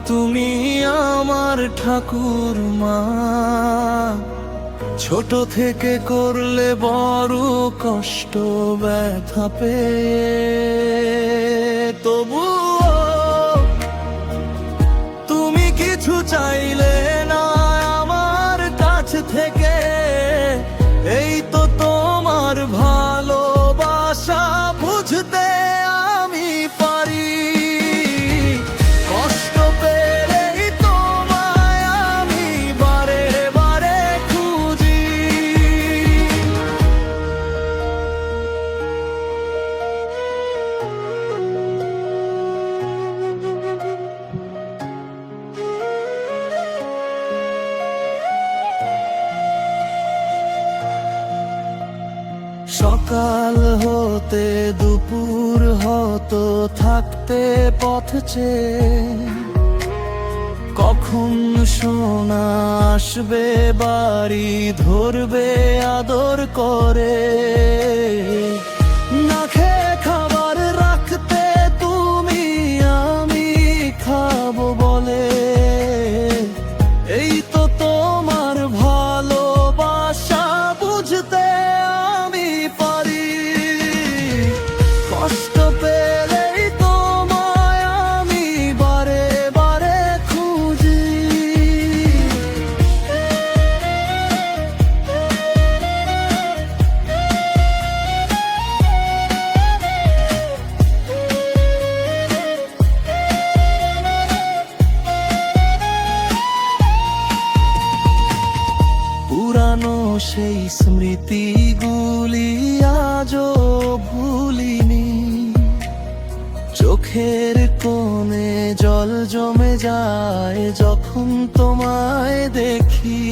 তুমি আমার ঠাকুর মা, ছোট থেকে করলে বড় কষ্ট ব্যথা পেয়ে, তবুও তুমি কিছু চাইলে না আমার কাছ থেকে। এই তো তোমার ভালোবাসা বুঝতে আমি পারি। কষ্ট পেলেই তোমায় আমি বারে বারে খুঁজি। সকাল হতে দুপুর হতো থাকতে পথ চেয়ে, কখন সোনা আসবে বাড়ি ধরবে আদর করে। না খেয়ে খাবার রাখতে তুমি আমি খাবো বলে। এই তো তোমার ভালোবাসা বুঝতে আমি পারি। কষ্ট পেলেই তোমায় আমি বারে বারে খুঁজি। পুরানো সেই স্মৃতিগুলি আজও ভুলিনি। চোখের কোণে জল জমে যায় যখন তোমায় দেখি।